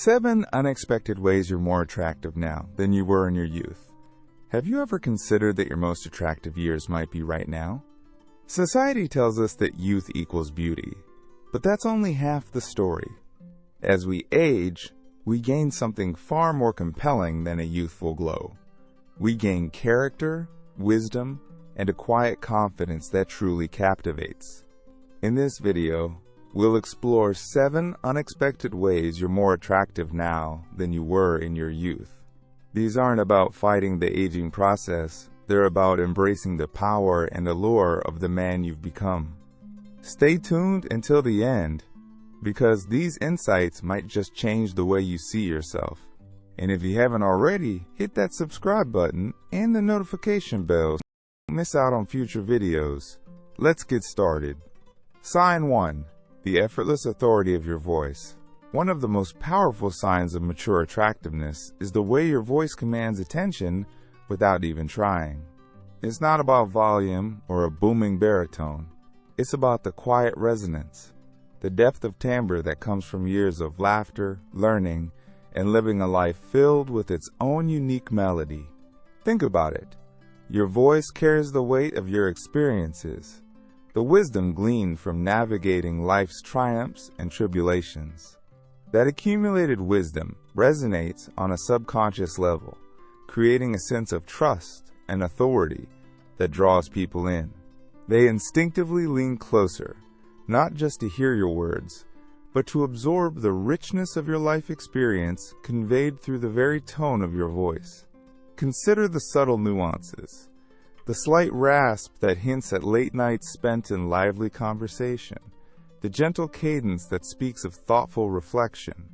7 unexpected ways you're more attractive now than you were in your youth. Have you ever considered that your most attractive years might be right now? Society tells us that youth equals beauty, but that's only half the story. As we age, we gain something far more compelling than a youthful glow. We gain character, wisdom, and a quiet confidence that truly captivates. In this video, we'll explore 7 unexpected ways you're more attractive now than you were in your youth. These aren't about fighting the aging process, they're about embracing the power and allure of the man you've become. Stay tuned until the end, because these insights might just change the way you see yourself. And if you haven't already, hit that subscribe button and the notification bell so you don't miss out on future videos. Let's get started. Sign 1. The effortless authority of your voice. One of the most powerful signs of mature attractiveness is the way your voice commands attention without even trying. It's not about volume or a booming baritone. It's about the quiet resonance, the depth of timbre that comes from years of laughter, learning, and living a life filled with its own unique melody. Think about it. Your voice carries the weight of your experiences, the wisdom gleaned from navigating life's triumphs and tribulations. That accumulated wisdom resonates on a subconscious level, creating a sense of trust and authority that draws people in. They instinctively lean closer, not just to hear your words, but to absorb the richness of your life experience conveyed through the very tone of your voice. Consider the subtle nuances. The slight rasp that hints at late nights spent in lively conversation, the gentle cadence that speaks of thoughtful reflection,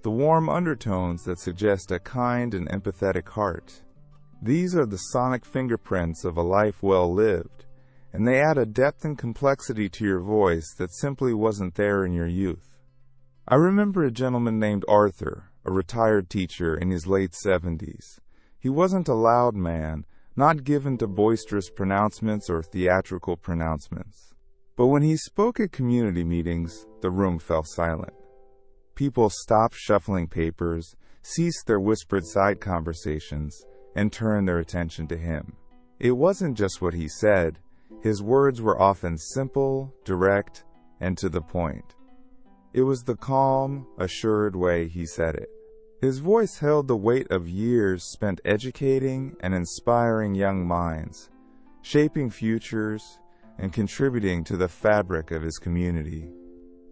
the warm undertones that suggest a kind and empathetic heart. These are the sonic fingerprints of a life well lived, and they add a depth and complexity to your voice that simply wasn't there in your youth. I remember a gentleman named Arthur, a retired teacher in his late 70s. He wasn't a loud man, not given to boisterous pronouncements or theatrical pronouncements. But when he spoke at community meetings, the room fell silent. People stopped shuffling papers, ceased their whispered side conversations, and turned their attention to him. It wasn't just what he said. His words were often simple, direct, and to the point. It was the calm, assured way he said it. His voice held the weight of years spent educating and inspiring young minds, shaping futures, and contributing to the fabric of his community.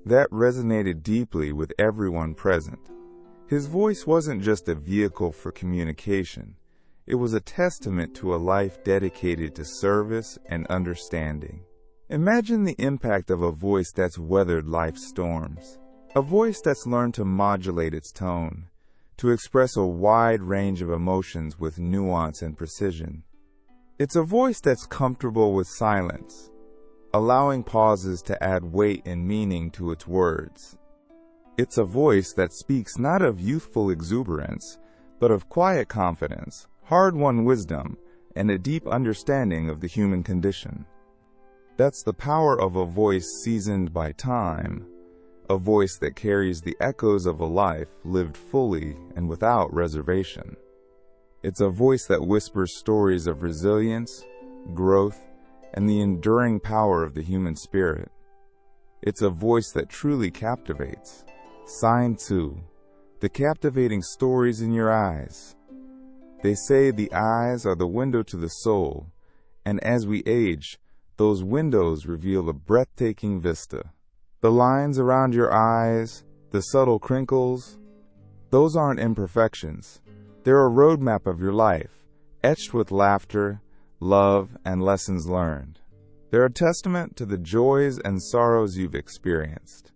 That resonated deeply with everyone present. His voice wasn't just a vehicle for communication. It was a testament to a life dedicated to service and understanding. Imagine the impact of a voice that's weathered life's storms, a voice that's learned to modulate its tone, to express a wide range of emotions with nuance and precision. It's a voice that's comfortable with silence, allowing pauses to add weight and meaning to its words. It's a voice that speaks not of youthful exuberance, but of quiet confidence, hard-won wisdom, and a deep understanding of the human condition. That's the power of a voice seasoned by time, a voice that carries the echoes of a life lived fully and without reservation. It's a voice that whispers stories of resilience, growth, and the enduring power of the human spirit. It's a voice that truly captivates. Sign 2. The captivating stories in your eyes. They say the eyes are the window to the soul, and as we age, those windows reveal a breathtaking vista. The lines around your eyes, the subtle crinkles, those aren't imperfections. They're a roadmap of your life, etched with laughter, love, and lessons learned. They're a testament to the joys and sorrows you've experienced,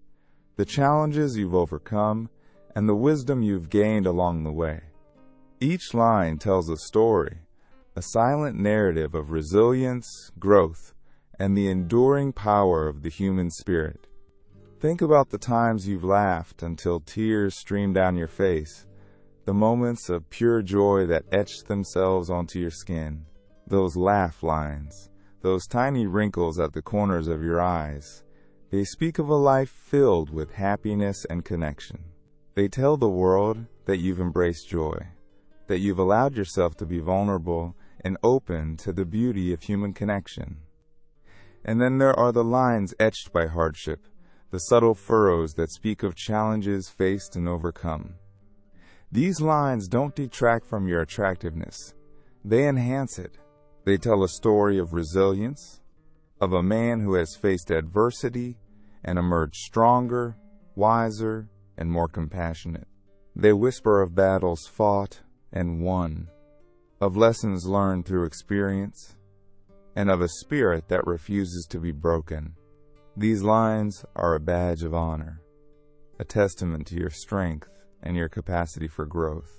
the challenges you've overcome, and the wisdom you've gained along the way. Each line tells a story, a silent narrative of resilience, growth, and the enduring power of the human spirit. Think about the times you've laughed until tears streamed down your face, the moments of pure joy that etched themselves onto your skin, those laugh lines, those tiny wrinkles at the corners of your eyes. They speak of a life filled with happiness and connection. They tell the world that you've embraced joy, that you've allowed yourself to be vulnerable and open to the beauty of human connection. And then there are the lines etched by hardship, the subtle furrows that speak of challenges faced and overcome. These lines don't detract from your attractiveness. They enhance it. They tell a story of resilience, of a man who has faced adversity and emerged stronger, wiser, and more compassionate. They whisper of battles fought and won, of lessons learned through experience, and of a spirit that refuses to be broken. These lines are a badge of honor, a testament to your strength and your capacity for growth.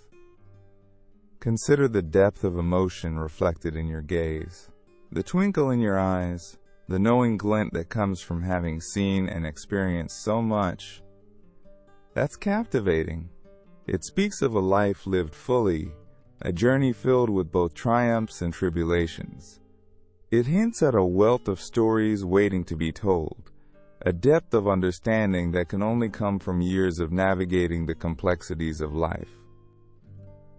Consider the depth of emotion reflected in your gaze, the twinkle in your eyes, the knowing glint that comes from having seen and experienced so much. That's captivating. It speaks of a life lived fully, a journey filled with both triumphs and tribulations. It hints at a wealth of stories waiting to be told, a depth of understanding that can only come from years of navigating the complexities of life.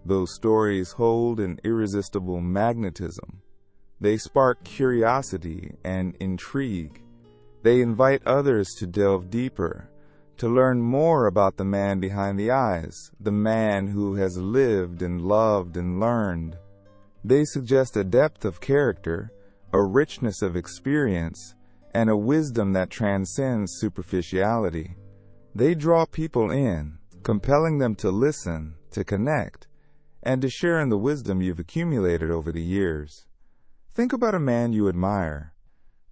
Those stories hold an irresistible magnetism. They spark curiosity and intrigue. They invite others to delve deeper, to learn more about the man behind the eyes, the man who has lived and loved and learned. They suggest a depth of character, a richness of experience, and a wisdom that transcends superficiality. They draw people in, compelling them to listen, to connect, and to share in the wisdom you've accumulated over the years. Think about a man you admire.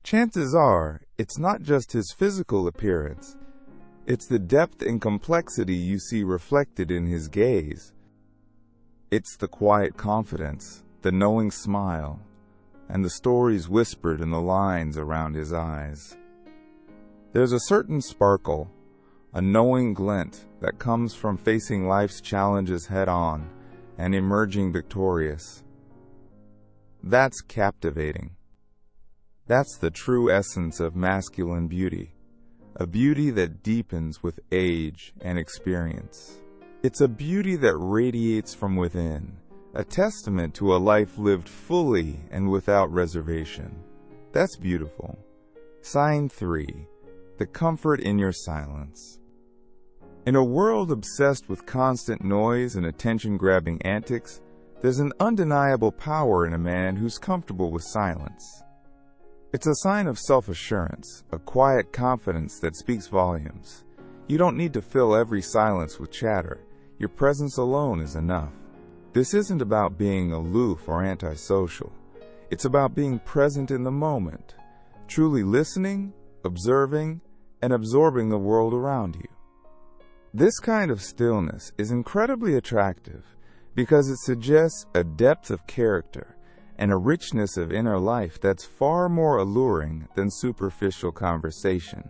Chances are, it's not just his physical appearance. It's the depth and complexity you see reflected in his gaze. It's the quiet confidence, the knowing smile, and the stories whispered in the lines around his eyes. There's a certain sparkle, a knowing glint that comes from facing life's challenges head-on and emerging victorious. That's captivating. That's the true essence of masculine beauty, a beauty that deepens with age and experience. It's a beauty that radiates from within, a testament to a life lived fully and without reservation. That's beautiful. Sign 3. The comfort in your silence. In a world obsessed with constant noise and attention-grabbing antics, there's an undeniable power in a man who's comfortable with silence. It's a sign of self-assurance, a quiet confidence that speaks volumes. You don't need to fill every silence with chatter. Your presence alone is enough. This isn't about being aloof or antisocial. It's about being present in the moment, truly listening, observing, and absorbing the world around you. This kind of stillness is incredibly attractive because it suggests a depth of character and a richness of inner life that's far more alluring than superficial conversation.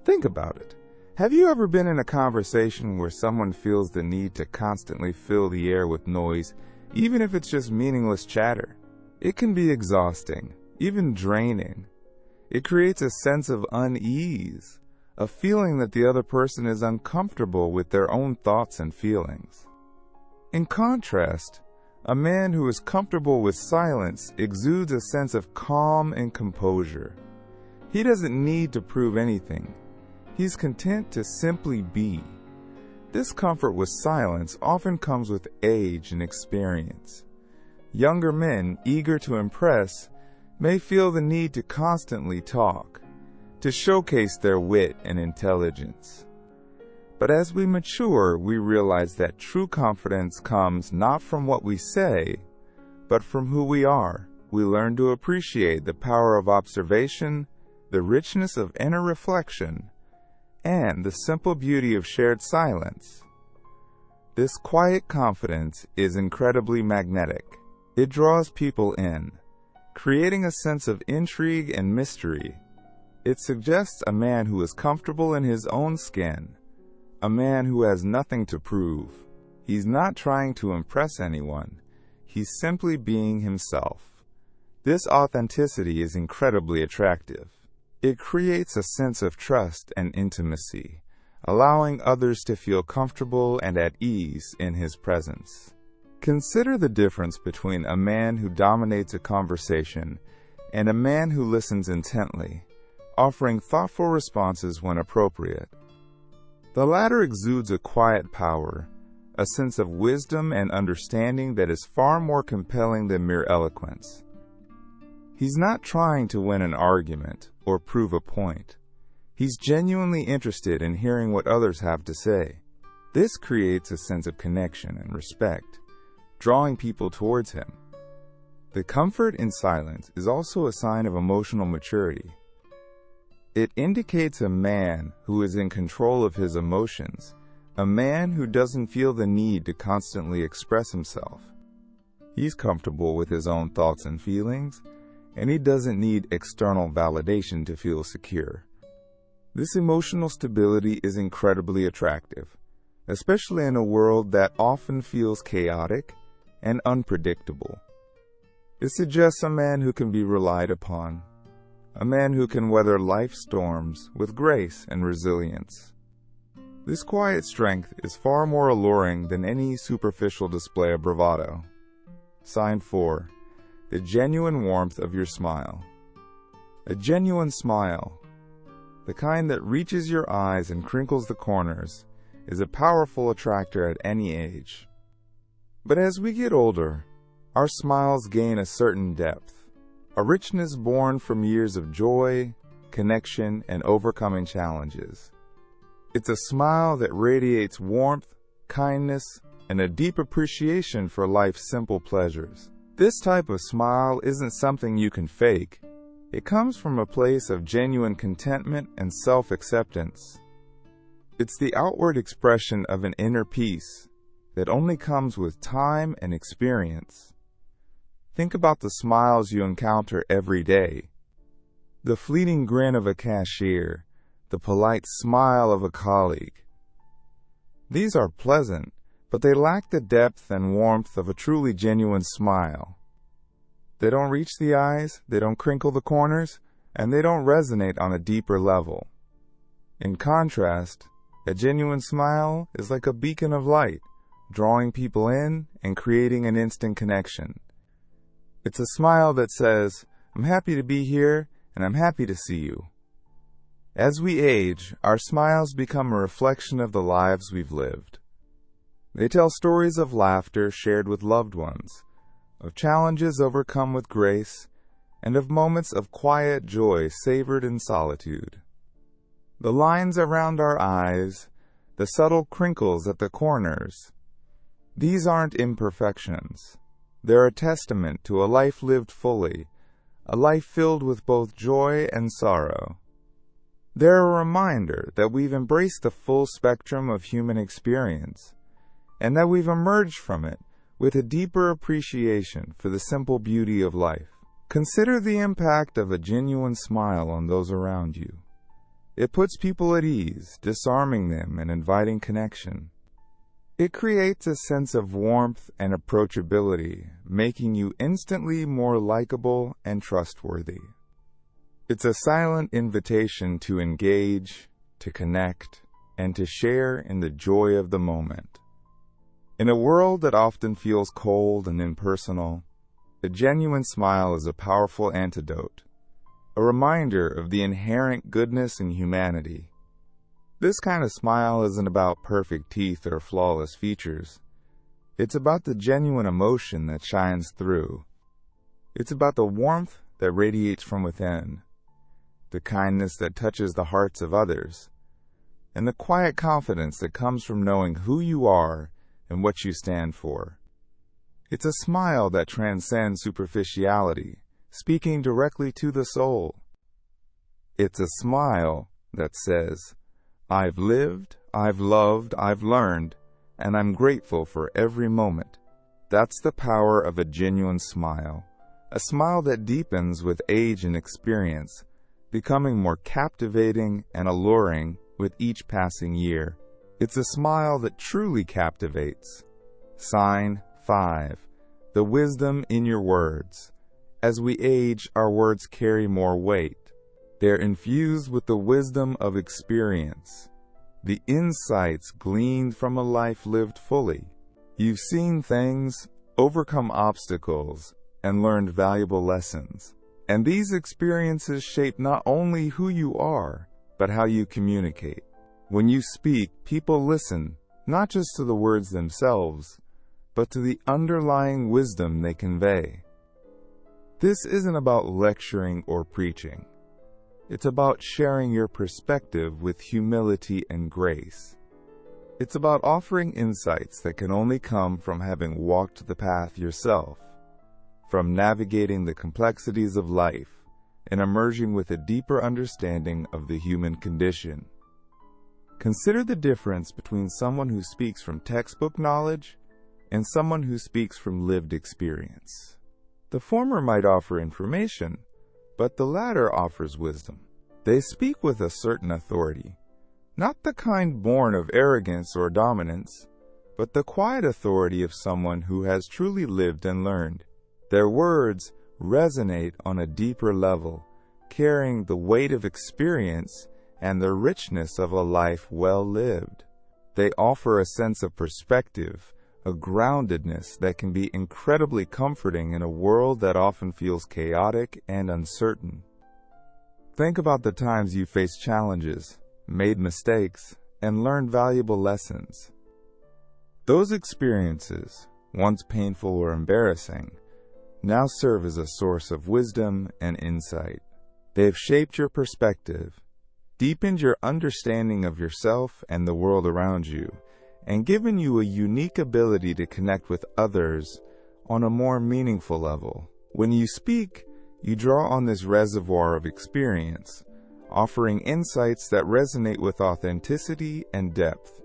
Think about it. Have you ever been in a conversation where someone feels the need to constantly fill the air with noise, even if it's just meaningless chatter? It can be exhausting, even draining. It creates a sense of unease, a feeling that the other person is uncomfortable with their own thoughts and feelings. In contrast, a man who is comfortable with silence exudes a sense of calm and composure. He doesn't need to prove anything. He's content to simply be. This comfort with silence often comes with age and experience. Younger men, eager to impress, may feel the need to constantly talk, to showcase their wit and intelligence. But as we mature, we realize that true confidence comes not from what we say, but from who we are. We learn to appreciate the power of observation, the richness of inner reflection, and the simple beauty of shared silence. This quiet confidence is incredibly magnetic. It draws people in, creating a sense of intrigue and mystery. It suggests a man who is comfortable in his own skin, a man who has nothing to prove. He's not trying to impress anyone. He's simply being himself. This authenticity is incredibly attractive. It creates a sense of trust and intimacy, allowing others to feel comfortable and at ease in his presence. Consider the difference between a man who dominates a conversation and a man who listens intently, offering thoughtful responses when appropriate. The latter exudes a quiet power, a sense of wisdom and understanding that is far more compelling than mere eloquence. He's not trying to win an argument or prove a point. He's genuinely interested in hearing what others have to say. This creates a sense of connection and respect, drawing people towards him. The comfort in silence is also a sign of emotional maturity. It indicates a man who is in control of his emotions, a man who doesn't feel the need to constantly express himself. He's comfortable with his own thoughts and feelings, and he doesn't need external validation to feel secure. This emotional stability is incredibly attractive, especially in a world that often feels chaotic and unpredictable. It suggests a man who can be relied upon, a man who can weather life's storms with grace and resilience. This quiet strength is far more alluring than any superficial display of bravado. Sign 4. The genuine warmth of your smile. A genuine smile, the kind that reaches your eyes and crinkles the corners, is a powerful attractor at any age. But as we get older, our smiles gain a certain depth, a richness born from years of joy, connection, and overcoming challenges. It's a smile that radiates warmth, kindness, and a deep appreciation for life's simple pleasures. This type of smile isn't something you can fake. It comes from a place of genuine contentment and self-acceptance. It's the outward expression of an inner peace that only comes with time and experience. Think about the smiles you encounter every day. The fleeting grin of a cashier, the polite smile of a colleague. These are pleasant, but they lack the depth and warmth of a truly genuine smile. They don't reach the eyes, they don't crinkle the corners, and they don't resonate on a deeper level. In contrast, a genuine smile is like a beacon of light, drawing people in and creating an instant connection. It's a smile that says, "I'm happy to be here, and I'm happy to see you." As we age, our smiles become a reflection of the lives we've lived. They tell stories of laughter shared with loved ones, of challenges overcome with grace, and of moments of quiet joy savored in solitude. The lines around our eyes, the subtle crinkles at the corners, these aren't imperfections. They're a testament to a life lived fully, a life filled with both joy and sorrow. They're a reminder that we've embraced the full spectrum of human experience, and that we've emerged from it with a deeper appreciation for the simple beauty of life. Consider the impact of a genuine smile on those around you. It puts people at ease, disarming them and inviting connection. It creates a sense of warmth and approachability, making you instantly more likable and trustworthy. It's a silent invitation to engage, to connect, and to share in the joy of the moment. In a world that often feels cold and impersonal, a genuine smile is a powerful antidote, a reminder of the inherent goodness in humanity. This kind of smile isn't about perfect teeth or flawless features. It's about the genuine emotion that shines through. It's about the warmth that radiates from within, the kindness that touches the hearts of others, and the quiet confidence that comes from knowing who you are and what you stand for. It's a smile that transcends superficiality, speaking directly to the soul. It's a smile that says, "I've lived, I've loved, I've learned, and I'm grateful for every moment." That's the power of a genuine smile, a smile that deepens with age and experience, becoming more captivating and alluring with each passing year. It's a smile that truly captivates. Sign 5. The wisdom in your words. As we age, our words carry more weight. They're infused with the wisdom of experience. the insights gleaned from a life lived fully. You've seen things, overcome obstacles, and learned valuable lessons. And these experiences shape not only who you are, but how you communicate. When you speak, people listen, not just to the words themselves, but to the underlying wisdom they convey. This isn't about lecturing or preaching. It's about sharing your perspective with humility and grace. It's about offering insights that can only come from having walked the path yourself, from navigating the complexities of life and emerging with a deeper understanding of the human condition. Consider the difference between someone who speaks from textbook knowledge and someone who speaks from lived experience. The former might offer information, but the latter offers wisdom. They speak with a certain authority, not the kind born of arrogance or dominance, but the quiet authority of someone who has truly lived and learned. Their words resonate on a deeper level, carrying the weight of experience and the richness of a life well lived. They offer a sense of perspective, a groundedness that can be incredibly comforting in a world that often feels chaotic and uncertain. Think about the times you faced challenges, made mistakes, and learned valuable lessons. Those experiences, once painful or embarrassing, now serve as a source of wisdom and insight. They have shaped your perspective, deepened your understanding of yourself and the world around you, and given you a unique ability to connect with others on a more meaningful level. When you speak, you draw on this reservoir of experience, offering insights that resonate with authenticity and depth.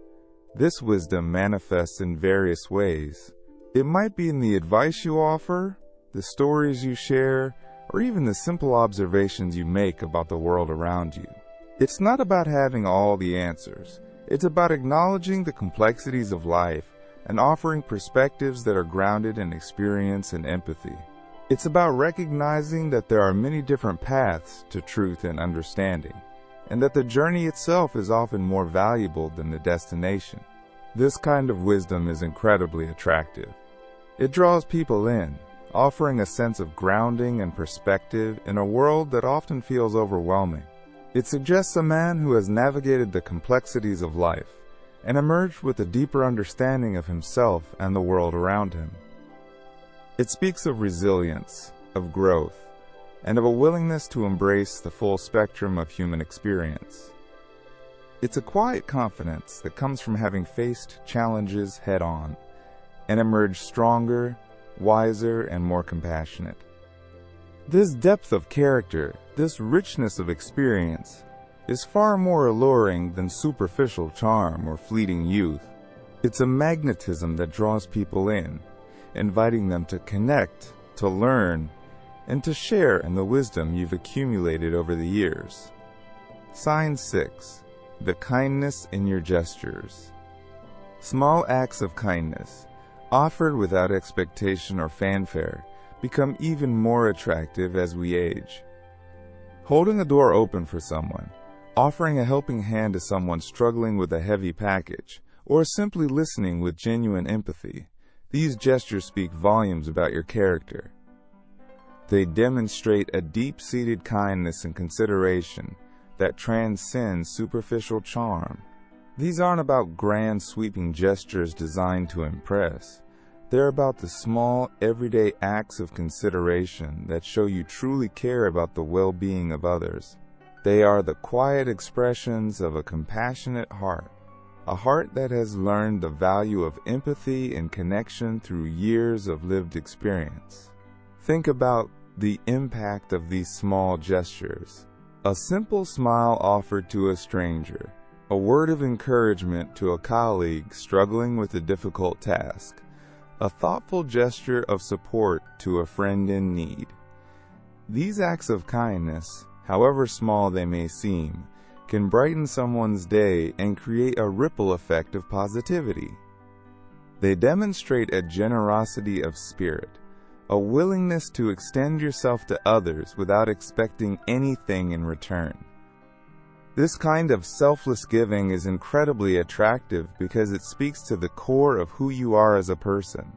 This wisdom manifests in various ways. It might be in the advice you offer, the stories you share, or even the simple observations you make about the world around you. It's not about having all the answers. It's about acknowledging the complexities of life and offering perspectives that are grounded in experience and empathy. It's about recognizing that there are many different paths to truth and understanding, and that the journey itself is often more valuable than the destination. This kind of wisdom is incredibly attractive. It draws people in, offering a sense of grounding and perspective in a world that often feels overwhelming. It suggests a man who has navigated the complexities of life and emerged with a deeper understanding of himself and the world around him. It speaks of resilience, of growth, and of a willingness to embrace the full spectrum of human experience. It's a quiet confidence that comes from having faced challenges head-on and emerged stronger, wiser, and more compassionate. This depth of character, this richness of experience, is far more alluring than superficial charm or fleeting youth. It's a magnetism that draws people in, inviting them to connect, to learn, and to share in the wisdom you've accumulated over the years. Sign 6. The kindness in your gestures. Small acts of kindness, offered without expectation or fanfare, become even more attractive as we age. Holding a door open for someone, offering a helping hand to someone struggling with a heavy package, or simply listening with genuine empathy, these gestures speak volumes about your character. They demonstrate a deep-seated kindness and consideration that transcends superficial charm. These aren't about grand sweeping gestures designed to impress. They're about the small, everyday acts of consideration that show you truly care about the well-being of others. They are the quiet expressions of a compassionate heart, a heart that has learned the value of empathy and connection through years of lived experience. Think about the impact of these small gestures. A simple smile offered to a stranger, a word of encouragement to a colleague struggling with a difficult task, a thoughtful gesture of support to a friend in need. These acts of kindness, however small they may seem, can brighten someone's day and create a ripple effect of positivity. They demonstrate a generosity of spirit, a willingness to extend yourself to others without expecting anything in return. This kind of selfless giving is incredibly attractive because it speaks to the core of who you are as a person.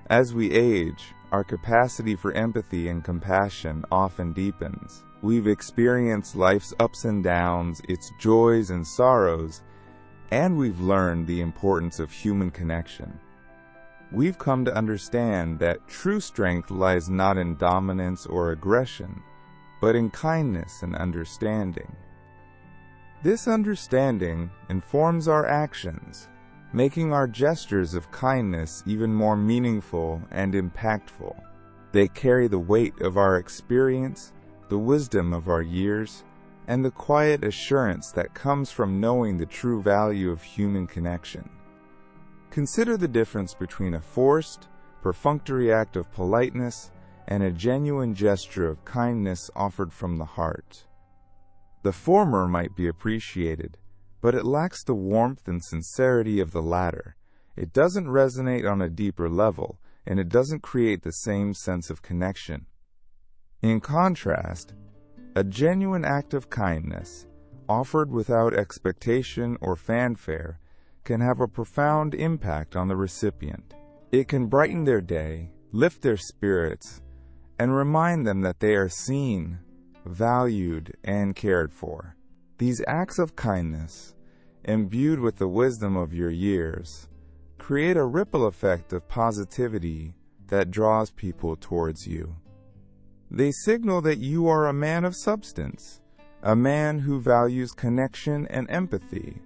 As we age, our capacity for empathy and compassion often deepens. We've experienced life's ups and downs, its joys and sorrows, and we've learned the importance of human connection. We've come to understand that true strength lies not in dominance or aggression, but in kindness and understanding. This understanding informs our actions, making our gestures of kindness even more meaningful and impactful. They carry the weight of our experience, the wisdom of our years, and the quiet assurance that comes from knowing the true value of human connection. Consider the difference between a forced, perfunctory act of politeness and a genuine gesture of kindness offered from the heart. The former might be appreciated, but it lacks the warmth and sincerity of the latter. It doesn't resonate on a deeper level, and it doesn't create the same sense of connection. In contrast, a genuine act of kindness, offered without expectation or fanfare, can have a profound impact on the recipient. It can brighten their day, lift their spirits, and remind them that they are seen, valued, and cared for. These acts of kindness, imbued with the wisdom of your years, create a ripple effect of positivity that draws people towards you. They signal that you are a man of substance, a man who values connection and empathy,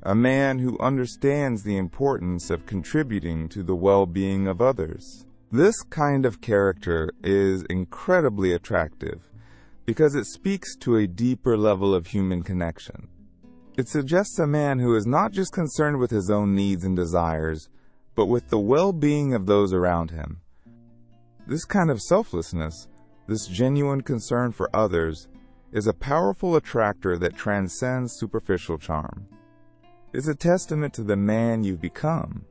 a man who understands the importance of contributing to the well-being of others. This kind of character is incredibly attractive because it speaks to a deeper level of human connection. It suggests a man who is not just concerned with his own needs and desires, but with the well-being of those around him. This kind of selflessness, this genuine concern for others, is a powerful attractor that transcends superficial charm. It's a testament to the man you've become,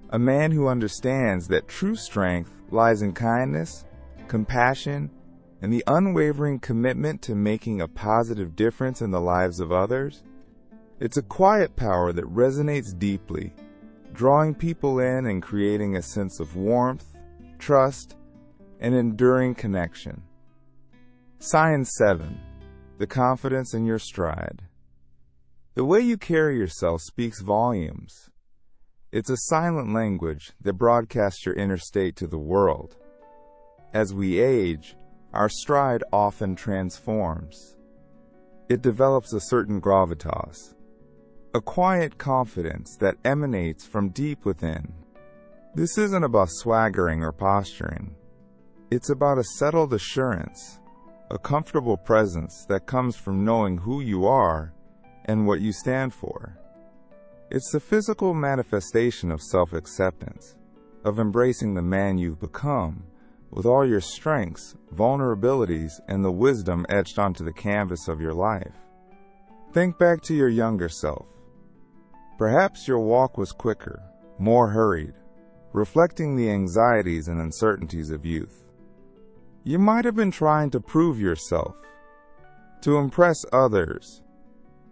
a man who understands that true strength lies in kindness, compassion, and the unwavering commitment to making a positive difference in the lives of others. It's a quiet power that resonates deeply, drawing people in and creating a sense of warmth, trust, and enduring connection. Sign 7. The confidence in your stride. The way you carry yourself speaks volumes. It's a silent language that broadcasts your inner state to the world. As we age, our stride often transforms. It develops a certain gravitas, a quiet confidence that emanates from deep within. This isn't about swaggering or posturing. It's about a settled assurance, a comfortable presence that comes from knowing who you are and what you stand for. It's the physical manifestation of self-acceptance, of embracing the man you've become, with all your strengths, vulnerabilities, and the wisdom etched onto the canvas of your life. Think back to your younger self. Perhaps your walk was quicker, more hurried, reflecting the anxieties and uncertainties of youth. You might have been trying to prove yourself, to impress others,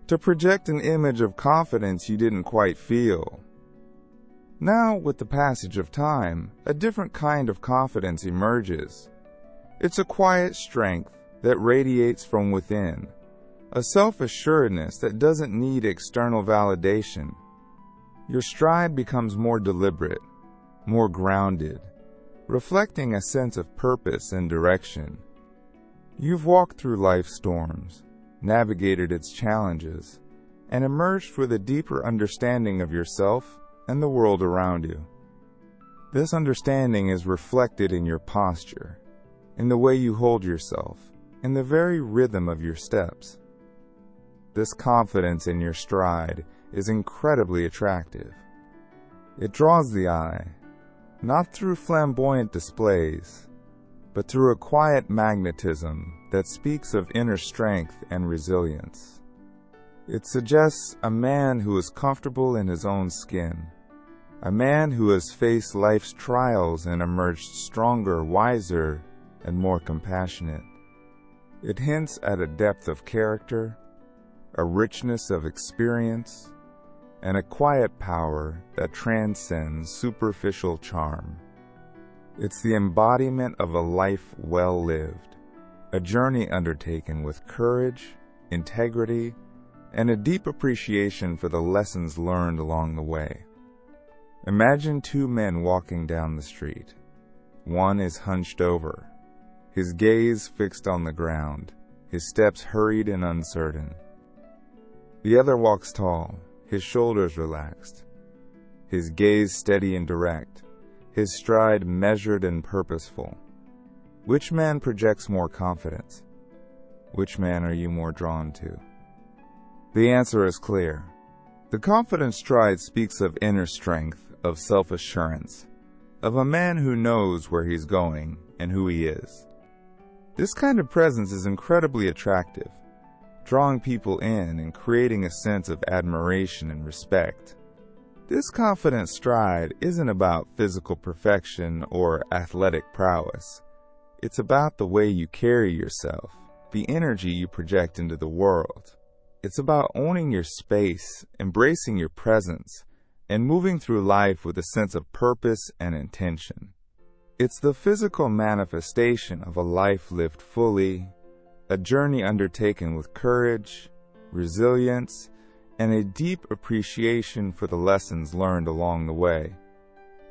to project an image of confidence you didn't quite feel. Now, with the passage of time, a different kind of confidence emerges. It's a quiet strength that radiates from within, a self-assuredness that doesn't need external validation. Your stride becomes more deliberate, more grounded, reflecting a sense of purpose and direction. You've walked through life's storms, navigated its challenges, and emerged with a deeper understanding of yourself and the world around you. This understanding is reflected in your posture, in the way you hold yourself, in the very rhythm of your steps. This confidence in your stride is incredibly attractive. It draws the eye, not through flamboyant displays, but through a quiet magnetism that speaks of inner strength and resilience. It suggests a man who is comfortable in his own skin, a man who has faced life's trials and emerged stronger, wiser, and more compassionate. It hints at a depth of character, a richness of experience, and a quiet power that transcends superficial charm. It's the embodiment of a life well lived, a journey undertaken with courage, integrity, and a deep appreciation for the lessons learned along the way. Imagine two men walking down the street. One is hunched over, his gaze fixed on the ground, his steps hurried and uncertain. The other walks tall, his shoulders relaxed, his gaze steady and direct, his stride measured and purposeful. Which man projects more confidence? Which man are you more drawn to? The answer is clear. The confident stride speaks of inner strength, of self-assurance, of a man who knows where he's going and who he is. This kind of presence is incredibly attractive, drawing people in and creating a sense of admiration and respect. This confident stride isn't about physical perfection or athletic prowess. It's about the way you carry yourself, the energy you project into the world. It's about owning your space, embracing your presence, and moving through life with a sense of purpose and intention. It's the physical manifestation of a life lived fully, a journey undertaken with courage, resilience, and a deep appreciation for the lessons learned along the way.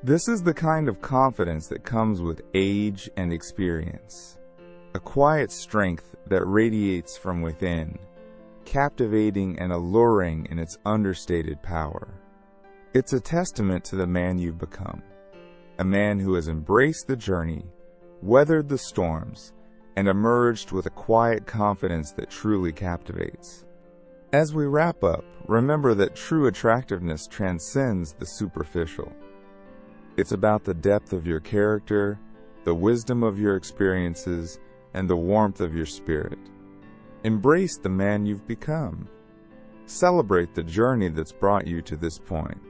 This is the kind of confidence that comes with age and experience, a quiet strength that radiates from within, captivating and alluring in its understated power. It's a testament to the man you've become, a man who has embraced the journey, weathered the storms, and emerged with a quiet confidence that truly captivates. As we wrap up, remember that true attractiveness transcends the superficial. It's about the depth of your character, the wisdom of your experiences, and the warmth of your spirit. Embrace the man you've become. Celebrate the journey that's brought you to this point.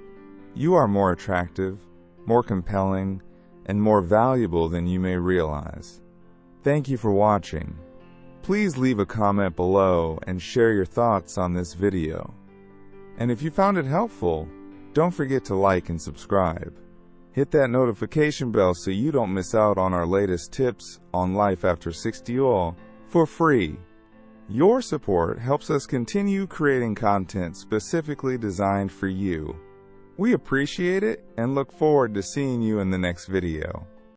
You are more attractive, more compelling, and more valuable than you may realize. Thank you for watching. Please leave a comment below and share your thoughts on this video. And if you found it helpful, don't forget to like and subscribe. Hit that notification bell so you don't miss out on our latest tips on life after 60 all for free. Your support helps us continue creating content specifically designed for you. We appreciate it and look forward to seeing you in the next video.